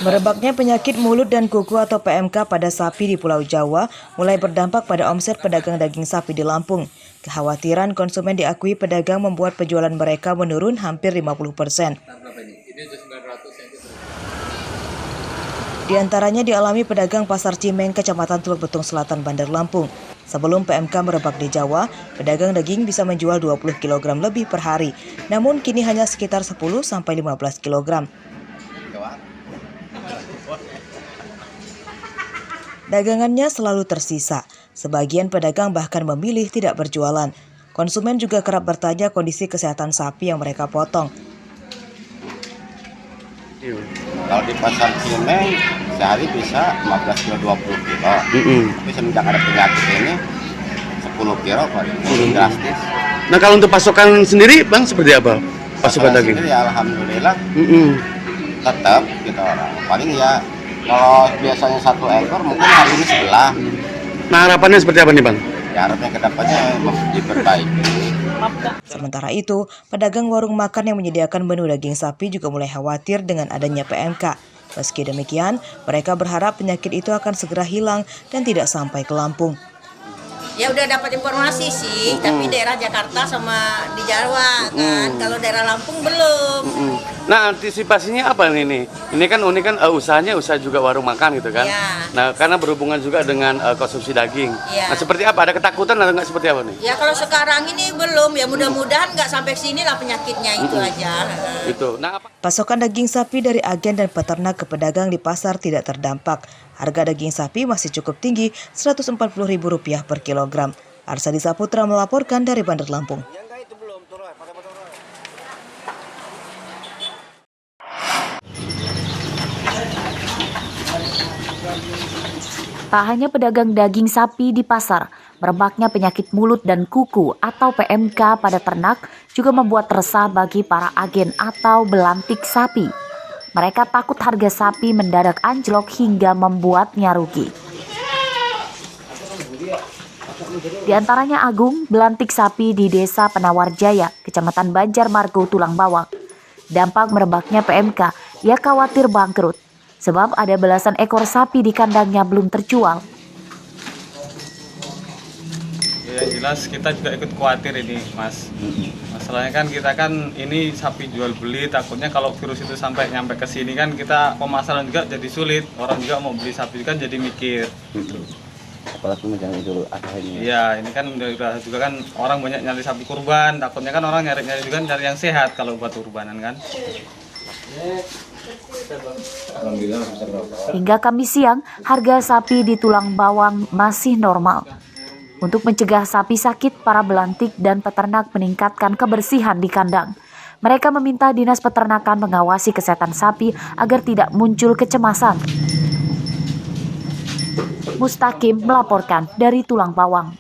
Merebaknya penyakit mulut dan kuku atau PMK pada sapi di Pulau Jawa mulai berdampak pada omset pedagang daging sapi di Lampung. Kekhawatiran konsumen diakui pedagang membuat penjualan mereka menurun hampir 50%. Di antaranya dialami pedagang Pasar Cimeng, Kecamatan Teluk Betung Selatan, Bandar Lampung. Sebelum PMK merebak di Jawa, pedagang daging bisa menjual 20 kg lebih per hari. Namun kini hanya sekitar 10-15 kg. Dagangannya selalu tersisa. Sebagian pedagang bahkan memilih tidak berjualan. Konsumen juga kerap bertanya kondisi kesehatan sapi yang mereka potong. Kalau di Pasar Cimeng sehari bisa 15 kilo 20 kilo. Tapi semenjak ada penyakit ini 10 kilo paling drastis. Nah, kalau untuk pasokan sendiri Bang seperti apa? Pasokan daging sendiri ya alhamdulillah tetap gitu orang. Paling ya kalau biasanya 1 ekor mungkin hari ini sebelah. Nah, harapannya seperti apa nih Bang? Ya harapnya kedepannya diperbaiki. Sementara itu, pedagang warung makan yang menyediakan menu daging sapi juga mulai khawatir dengan adanya PMK. Meski demikian, mereka berharap penyakit itu akan segera hilang dan tidak sampai ke Lampung. Ya udah dapat informasi sih, tapi daerah Jakarta sama di Jawa kan. Kalau daerah Lampung belum. Nah, antisipasinya apa nih? Ini kan usahanya usaha juga warung makan gitu kan. Ya. Nah, karena berhubungan juga dengan konsumsi daging. Ya. Nah, seperti apa? Ada ketakutan atau nggak seperti apa nih? Ya kalau sekarang ini belum, ya mudah-mudahan nggak sampai sini lah penyakitnya itu aja. Itu. Nah, apa? Pasokan daging sapi dari agen dan peternak ke pedagang di pasar tidak terdampak. Harga daging sapi masih cukup tinggi, Rp140.000 per kilogram. Arsadi Saputra melaporkan dari Bandar Lampung. Tak hanya pedagang daging sapi di pasar, merebaknya penyakit mulut dan kuku atau PMK pada ternak juga membuat resah bagi para agen atau belantik sapi. Mereka takut harga sapi mendadak anjlok hingga membuatnya rugi. Di antaranya Agung, belantik sapi di Desa Penawar Jaya, Kecamatan Banjarmargo, Tulang Bawang. Dampak merebaknya PMK, ia khawatir bangkrut, sebab ada belasan ekor sapi di kandangnya belum terjual. Ya jelas kita juga ikut khawatir ini Mas. Masalahnya kan kita kan ini sapi jual beli, takutnya kalau virus itu sampai nyampe ke sini kan kita pemasaran juga jadi sulit. Orang juga mau beli sapi kan jadi mikir. Apalagi menjelang Idul Adha ini. Iya, ini kan udah juga kan orang banyak nyari sapi kurban, takutnya kan orang nyari juga cari yang sehat kalau buat kurbanan kan. Hingga Kamis siang, harga sapi di Tulang Bawang masih normal. Untuk mencegah sapi sakit, para belantik dan peternak meningkatkan kebersihan di kandang. Mereka meminta Dinas Peternakan mengawasi kesehatan sapi agar tidak muncul kecemasan. Mustaqim melaporkan dari Tulang Bawang.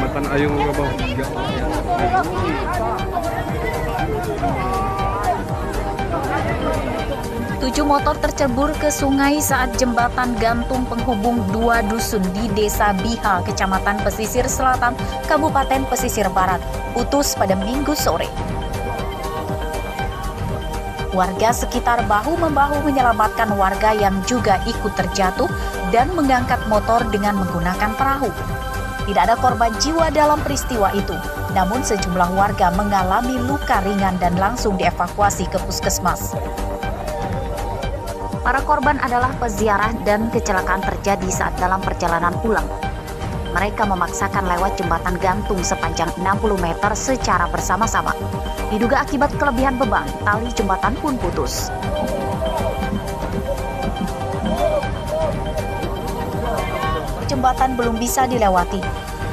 Makan ayung ke bawah. 7 motor tercebur ke sungai saat jembatan gantung penghubung 2 dusun di Desa Biha, Kecamatan Pesisir Selatan, Kabupaten Pesisir Barat, putus pada Minggu sore. Warga sekitar bahu-membahu menyelamatkan warga yang juga ikut terjatuh dan mengangkat motor dengan menggunakan perahu. Tidak ada korban jiwa dalam peristiwa itu, namun sejumlah warga mengalami luka ringan dan langsung dievakuasi ke puskesmas. Para korban adalah peziarah dan kecelakaan terjadi saat dalam perjalanan pulang. Mereka memaksakan lewat jembatan gantung sepanjang 60 meter secara bersama-sama. Diduga akibat kelebihan beban, tali jembatan pun putus. Jembatan belum bisa dilewati.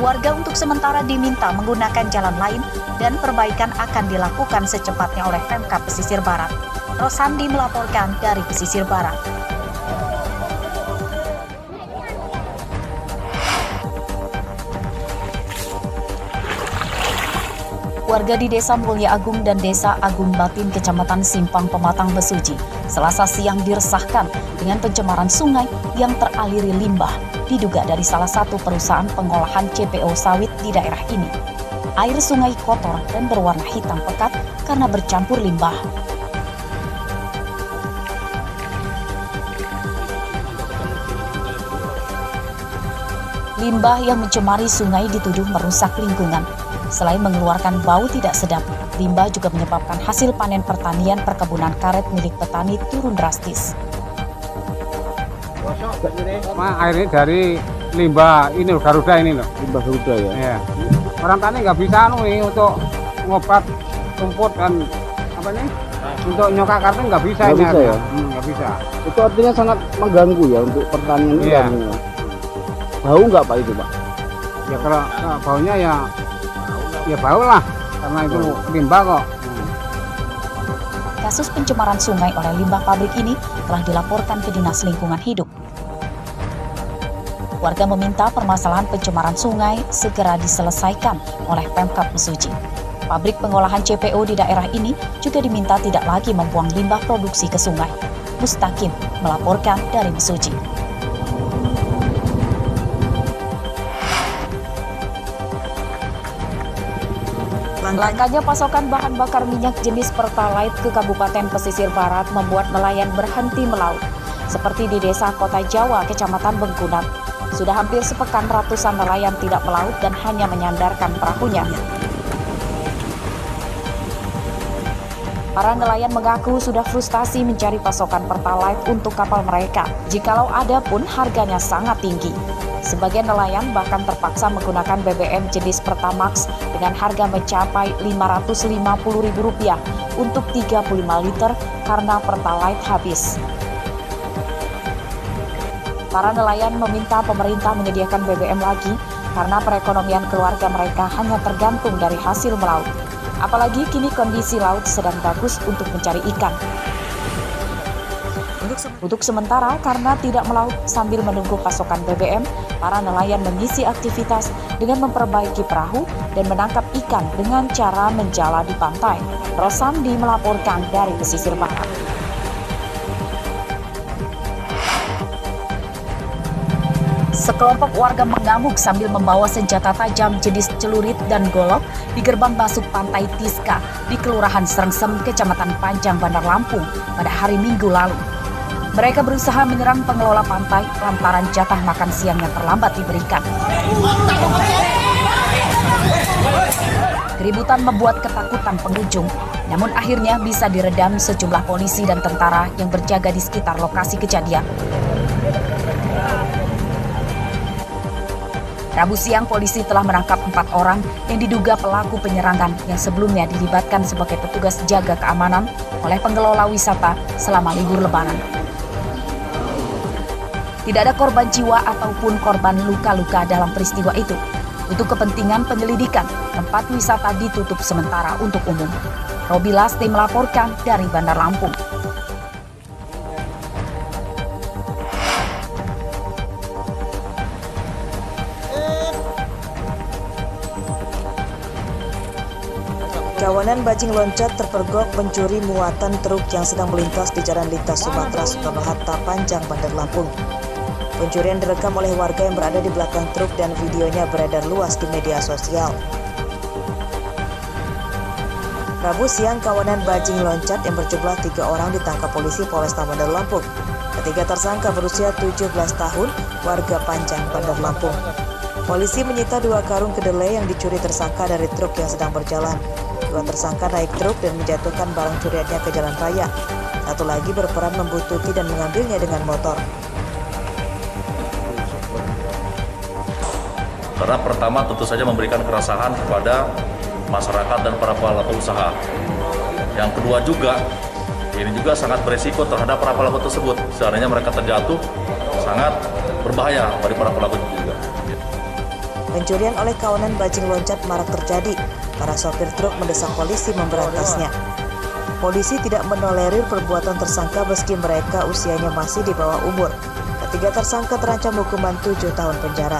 Warga untuk sementara diminta menggunakan jalan lain dan perbaikan akan dilakukan secepatnya oleh Pemkab Pesisir Barat. Rosandi melaporkan dari Pesisir Barat. Warga di Desa Mulya Agung dan Desa Agung Batin, Kecamatan Simpang Pematang, Mesuji, Selasa siang diresahkan dengan pencemaran sungai yang teraliri limbah, diduga dari salah satu perusahaan pengolahan CPO sawit di daerah ini. Air sungai kotor dan berwarna hitam pekat karena bercampur limbah. Limbah yang mencemari sungai dituduh merusak lingkungan. Selain mengeluarkan bau tidak sedap, limbah juga menyebabkan hasil panen pertanian perkebunan karet milik petani turun drastis. Airnya dari limbah ini loh, Garuda ini loh. Limbah Garuda ya? Iya. Orang tani nggak bisa untuk ngobat rumput dan apa nih? Untuk nyokak kartu nggak bisa. Nggak bisa ya? Nggak bisa. Itu artinya sangat mengganggu ya untuk pertanian ini. Iya. Bau nggak Pak itu Pak? Ya kalau baunya ya bau lah, karena itu limbah kok. Kasus pencemaran sungai oleh limbah pabrik ini telah dilaporkan ke Dinas Lingkungan Hidup. Warga meminta permasalahan pencemaran sungai segera diselesaikan oleh Pemkab Mesuji. Pabrik pengolahan CPO di daerah ini juga diminta tidak lagi membuang limbah produksi ke sungai. Mustaqim melaporkan dari Mesuji. Langkanya pasokan bahan bakar minyak jenis Pertalite ke Kabupaten Pesisir Barat membuat nelayan berhenti melaut. Seperti di Desa Kota Jawa, Kecamatan Bengkunat. Sudah hampir sepekan ratusan nelayan tidak melaut dan hanya menyandarkan perahunya. Para nelayan mengaku sudah frustasi mencari pasokan Pertalite untuk kapal mereka. Jikalau ada pun harganya sangat tinggi. Sebagian nelayan bahkan terpaksa menggunakan BBM jenis Pertamax dengan harga mencapai Rp550.000 untuk 35 liter karena Pertalite habis. Para nelayan meminta pemerintah menyediakan BBM lagi karena perekonomian keluarga mereka hanya tergantung dari hasil melaut. Apalagi kini kondisi laut sedang bagus untuk mencari ikan. Untuk sementara, karena tidak melaut sambil menunggu pasokan BBM, para nelayan mengisi aktivitas dengan memperbaiki perahu dan menangkap ikan dengan cara menjala di pantai. Rosandi melaporkan dari Pesisir Barat. Sekelompok warga mengamuk sambil membawa senjata tajam jenis celurit dan golok di gerbang masuk pantai Tiska di Kelurahan Srengsem, Kecamatan Panjang, Bandar Lampung pada hari Minggu lalu. Mereka berusaha menyerang pengelola pantai lantaran jatah makan siang yang terlambat diberikan. Keributan membuat ketakutan pengunjung, namun akhirnya bisa diredam sejumlah polisi dan tentara yang berjaga di sekitar lokasi kejadian. Rabu siang, polisi telah menangkap 4 orang yang diduga pelaku penyerangan yang sebelumnya dilibatkan sebagai petugas jaga keamanan oleh pengelola wisata selama libur Lebaran. Tidak ada korban jiwa ataupun korban luka-luka dalam peristiwa itu. Untuk kepentingan penyelidikan, tempat wisata ditutup sementara untuk umum. Robi Lasti melaporkan dari Bandar Lampung. Kawanan bajing loncat terpergok mencuri muatan truk yang sedang melintas di Jalan Lintas Sumatera Soekarno-Hatta, Panjang, Bandar Lampung. Pencurian direkam oleh warga yang berada di belakang truk dan videonya beredar luas di media sosial. Rabu siang, kawanan bajing loncat yang berjumlah 3 orang ditangkap polisi Polresta Bandar Lampung. Ketiga tersangka berusia 17 tahun, warga Panjang, Bandar Lampung. Polisi menyita 2 karung kedelai yang dicuri tersangka dari truk yang sedang berjalan. 2 tersangka naik truk dan menjatuhkan barang curiannya ke jalan raya. 1 lagi berperan membuntuti dan mengambilnya dengan motor. Karena pertama tentu saja memberikan keresahan kepada masyarakat dan para pelaku usaha. Yang kedua juga, ini juga sangat beresiko terhadap para pelaku tersebut. Seandainya mereka terjatuh, sangat berbahaya bagi para pelaku juga. Pencurian oleh kawanan bajing loncat marak terjadi. Para sopir truk mendesak polisi memberantasnya. Polisi tidak menolerir perbuatan tersangka meski mereka usianya masih di bawah umur. Ketiga tersangka terancam hukuman 7 tahun penjara.